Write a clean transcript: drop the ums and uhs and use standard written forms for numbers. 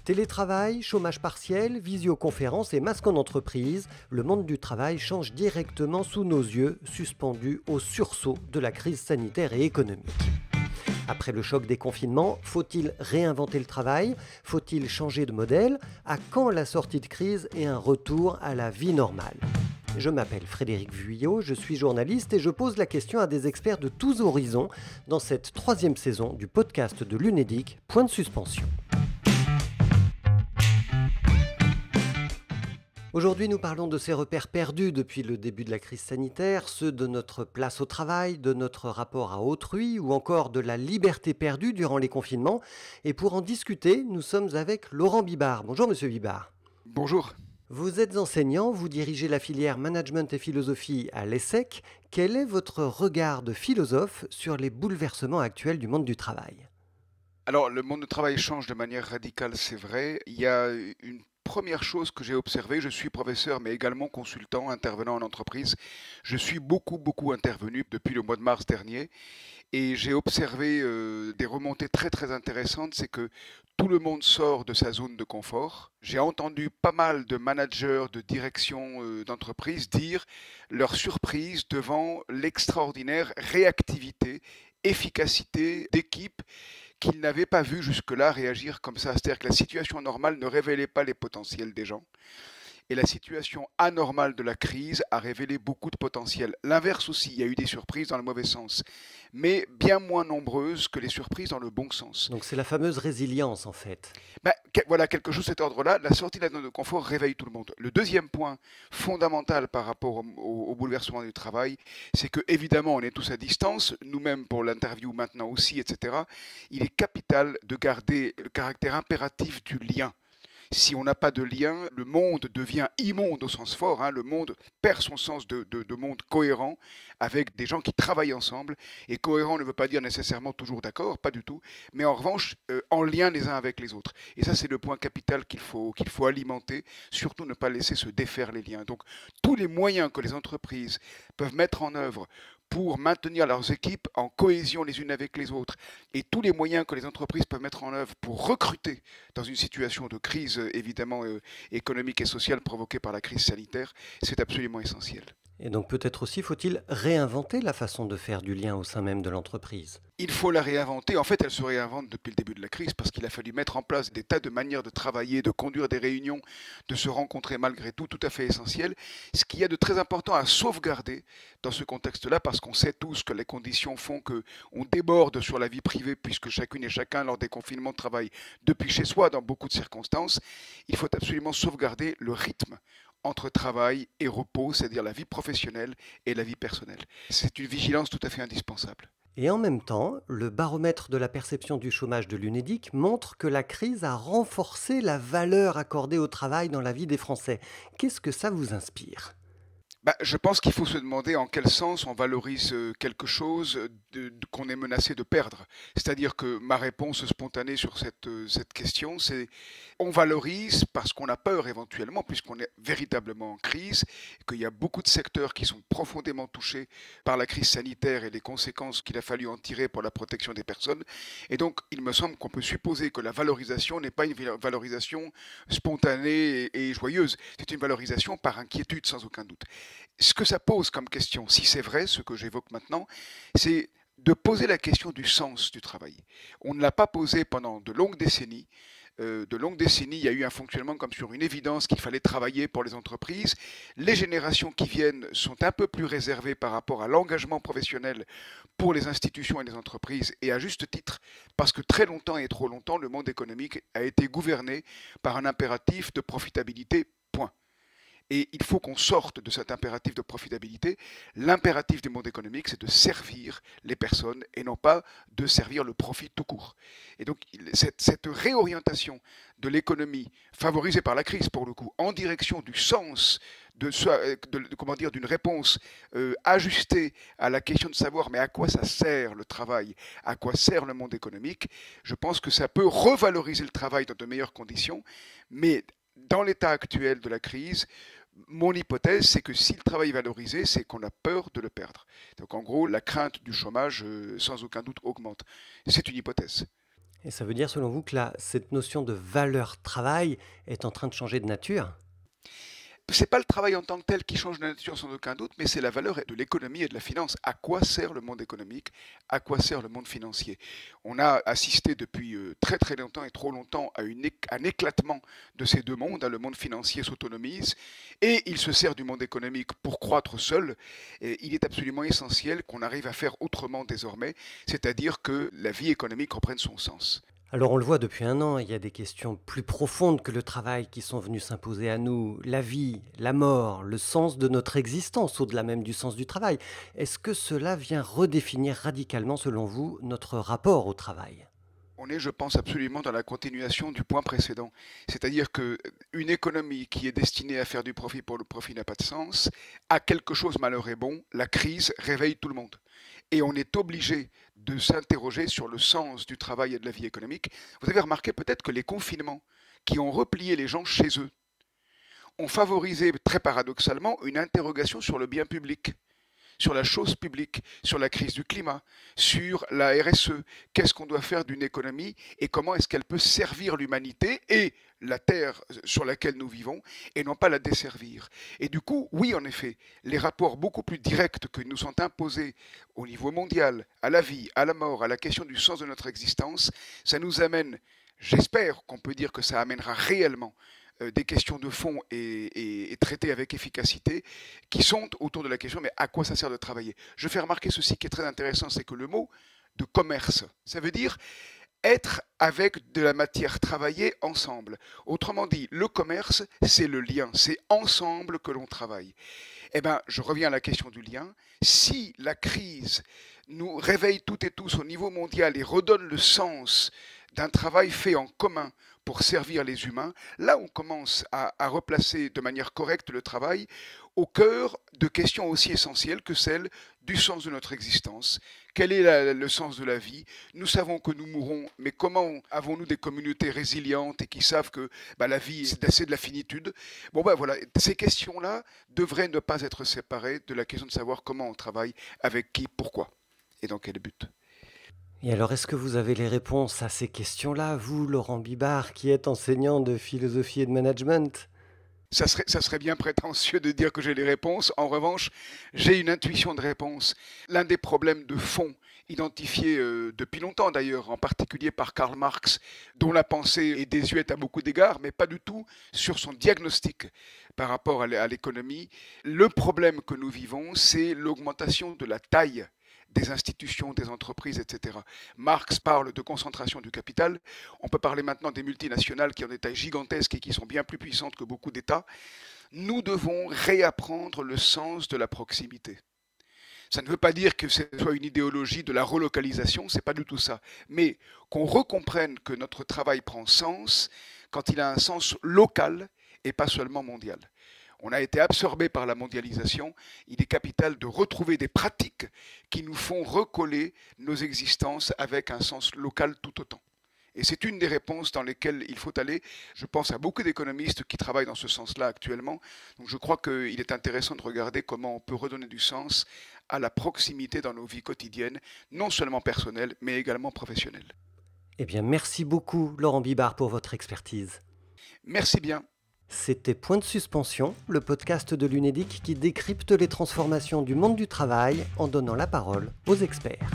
Télétravail, chômage partiel, visioconférence et masque en entreprise, le monde du travail change directement sous nos yeux, suspendu au sursaut de la crise sanitaire et économique. Après le choc des confinements, faut-il réinventer le travail? Faut-il changer de modèle? À quand la sortie de crise et un retour à la vie normale? Je m'appelle Frédéric Vuillot, je suis journaliste et je pose la question à des experts de tous horizons dans cette 3e saison du podcast de l'Unédic, Point de suspension. Aujourd'hui, nous parlons de ces repères perdus depuis le début de la crise sanitaire, ceux de notre place au travail, de notre rapport à autrui ou encore de la liberté perdue durant les confinements. Et pour en discuter, nous sommes avec Laurent Bibard. Bonjour Monsieur Bibard. Bonjour. Vous êtes enseignant, vous dirigez la filière Management et Philosophie à l'ESSEC. Quel est votre regard de philosophe sur les bouleversements actuels du monde du travail ? Alors, le monde du travail change de manière radicale, c'est vrai. Il y a une première chose que j'ai observée, je suis professeur mais également consultant, intervenant en entreprise. Je suis beaucoup intervenu depuis le mois de mars dernier et j'ai observé des remontées très intéressantes, c'est que tout le monde sort de sa zone de confort. J'ai entendu pas mal de managers de direction d'entreprise dire leur surprise devant l'extraordinaire réactivité, efficacité d'équipe qu'ils n'avaient pas vu jusque-là réagir comme ça. C'est-à-dire que la situation normale ne révélait pas les potentiels des gens. Et la situation anormale de la crise a révélé beaucoup de potentiel. L'inverse aussi, il y a eu des surprises dans le mauvais sens, mais bien moins nombreuses que les surprises dans le bon sens. Donc c'est la fameuse résilience en fait. Voilà, quelque chose de cet ordre-là. La sortie de la zone de confort réveille tout le monde. Le deuxième point fondamental par rapport au bouleversement du travail, c'est que évidemment on est tous à distance, nous-mêmes pour l'interview maintenant aussi, etc. Il est capital de garder le caractère impératif du lien. Si on n'a pas de lien, le monde devient immonde au sens fort, le monde perd son sens de monde cohérent avec des gens qui travaillent ensemble. Et cohérent ne veut pas dire nécessairement toujours d'accord, pas du tout, mais en revanche en lien les uns avec les autres. Et ça c'est le point capital qu'il faut alimenter, surtout ne pas laisser se défaire les liens. Donc tous les moyens que les entreprises peuvent mettre en œuvre pour maintenir leurs équipes en cohésion les unes avec les autres, et tous les moyens que les entreprises peuvent mettre en œuvre pour recruter dans une situation de crise évidemment économique et sociale provoquée par la crise sanitaire, c'est absolument essentiel. Et donc peut-être aussi faut-il réinventer la façon de faire du lien au sein même de l'entreprise. Il faut la réinventer. En fait, elle se réinvente depuis le début de la crise parce qu'il a fallu mettre en place des tas de manières de travailler, de conduire des réunions, de se rencontrer malgré tout à fait essentiel. Ce qu'il y a de très important à sauvegarder dans ce contexte-là, parce qu'on sait tous que les conditions font qu'on déborde sur la vie privée puisque chacune et chacun, lors des confinements, travaille depuis chez soi dans beaucoup de circonstances. Il faut absolument sauvegarder le rythme entre travail et repos, c'est-à-dire la vie professionnelle et la vie personnelle. C'est une vigilance tout à fait indispensable. Et en même temps, le baromètre de la perception du chômage de l'Unédic montre que la crise a renforcé la valeur accordée au travail dans la vie des Français. Qu'est-ce que ça vous inspire ? Je pense qu'il faut se demander en quel sens on valorise quelque chose qu'on est menacé de perdre. C'est-à-dire que ma réponse spontanée sur cette question, c'est on valorise parce qu'on a peur éventuellement, puisqu'on est véritablement en crise, qu'il y a beaucoup de secteurs qui sont profondément touchés par la crise sanitaire et les conséquences qu'il a fallu en tirer pour la protection des personnes. Et donc, il me semble qu'on peut supposer que la valorisation n'est pas une valorisation spontanée et joyeuse. C'est une valorisation par inquiétude, sans aucun doute. Ce que ça pose comme question, si c'est vrai, ce que j'évoque maintenant, c'est de poser la question du sens du travail. On ne l'a pas posé pendant de longues décennies. Il y a eu un fonctionnement comme sur une évidence qu'il fallait travailler pour les entreprises. Les générations qui viennent sont un peu plus réservées par rapport à l'engagement professionnel pour les institutions et les entreprises, et à juste titre, parce que très longtemps et trop longtemps, le monde économique a été gouverné par un impératif de profitabilité, point. Et il faut qu'on sorte de cet impératif de profitabilité. L'impératif du monde économique, c'est de servir les personnes et non pas de servir le profit tout court. Et donc, cette réorientation de l'économie, favorisée par la crise pour le coup, en direction du sens d'une réponse ajustée à la question de savoir mais à quoi ça sert le travail, à quoi sert le monde économique, je pense que ça peut revaloriser le travail dans de meilleures conditions, mais dans l'état actuel de la crise, mon hypothèse, c'est que si le travail est valorisé, c'est qu'on a peur de le perdre. Donc en gros, la crainte du chômage, sans aucun doute, augmente. C'est une hypothèse. Et ça veut dire, selon vous, que cette notion de valeur travail est en train de changer de nature? C'est pas le travail en tant que tel qui change de nature sans aucun doute, mais c'est la valeur de l'économie et de la finance. À quoi sert le monde économique? À quoi sert le monde financier? On a assisté depuis très très longtemps et trop longtemps à un éclatement de ces deux mondes. Le monde financier s'autonomise et il se sert du monde économique pour croître seul. Et il est absolument essentiel qu'on arrive à faire autrement désormais, c'est-à-dire que la vie économique reprenne son sens. Alors on le voit depuis un an, il y a des questions plus profondes que le travail qui sont venues s'imposer à nous. La vie, la mort, le sens de notre existence, au-delà même du sens du travail. Est-ce que cela vient redéfinir radicalement, selon vous, notre rapport au travail? On est, je pense, absolument dans la continuation du point précédent. C'est-à-dire qu'une économie qui est destinée à faire du profit pour le profit n'a pas de sens. À quelque chose malheur est bon, la crise réveille tout le monde. Et on est obligé de s'interroger sur le sens du travail et de la vie économique. Vous avez remarqué peut-être que les confinements qui ont replié les gens chez eux ont favorisé, très paradoxalement, une interrogation sur le bien public, sur la chose publique, sur la crise du climat, sur la RSE. Qu'est-ce qu'on doit faire d'une économie et comment est-ce qu'elle peut servir l'humanité et la terre sur laquelle nous vivons et non pas la desservir. Et du coup, oui, en effet, les rapports beaucoup plus directs que nous sont imposés au niveau mondial, à la vie, à la mort, à la question du sens de notre existence, ça nous amène, j'espère qu'on peut dire que ça amènera réellement des questions de fond et traitées avec efficacité, qui sont autour de la question, mais à quoi ça sert de travailler? Je fais remarquer ceci qui est très intéressant, c'est que le mot de commerce, ça veut dire être avec de la matière travaillée ensemble. Autrement dit, le commerce, c'est le lien, c'est ensemble que l'on travaille. Eh bien, je reviens à la question du lien. Si la crise nous réveille toutes et tous au niveau mondial et redonne le sens d'un travail fait en commun pour servir les humains, là on commence à replacer de manière correcte le travail au cœur de questions aussi essentielles que celles du sens de notre existence. Quel est le sens de la vie? Nous savons que nous mourrons, mais comment avons-nous des communautés résilientes et qui savent que la vie, c'est de la finitude? Voilà, ces questions-là devraient ne pas être séparées de la question de savoir comment on travaille, avec qui, pourquoi et dans quel but. Et alors, est-ce que vous avez les réponses à ces questions-là, vous, Laurent Bibard, qui êtes enseignant de philosophie et de management? Ça serait bien prétentieux de dire que j'ai les réponses. En revanche, j'ai une intuition de réponse. L'un des problèmes de fond, identifiés depuis longtemps d'ailleurs, en particulier par Karl Marx, dont la pensée est désuète à beaucoup d'égards, mais pas du tout sur son diagnostic par rapport à l'économie. Le problème que nous vivons, c'est l'augmentation de la taille des institutions, des entreprises, etc. Marx parle de concentration du capital. On peut parler maintenant des multinationales qui ont des tailles gigantesques et qui sont bien plus puissantes que beaucoup d'États. Nous devons réapprendre le sens de la proximité. Ça ne veut pas dire que ce soit une idéologie de la relocalisation, c'est pas du tout ça. Mais qu'on recomprenne que notre travail prend sens quand il a un sens local et pas seulement mondial. On a été absorbé par la mondialisation. Il est capital de retrouver des pratiques qui nous font recoller nos existences avec un sens local tout autant. Et c'est une des réponses dans lesquelles il faut aller. Je pense à beaucoup d'économistes qui travaillent dans ce sens-là actuellement. Donc je crois qu'il est intéressant de regarder comment on peut redonner du sens à la proximité dans nos vies quotidiennes, non seulement personnelles, mais également professionnelles. Eh bien, merci beaucoup, Laurent Bibard, pour votre expertise. Merci bien. C'était Point de suspension, le podcast de l'UNEDIC qui décrypte les transformations du monde du travail en donnant la parole aux experts.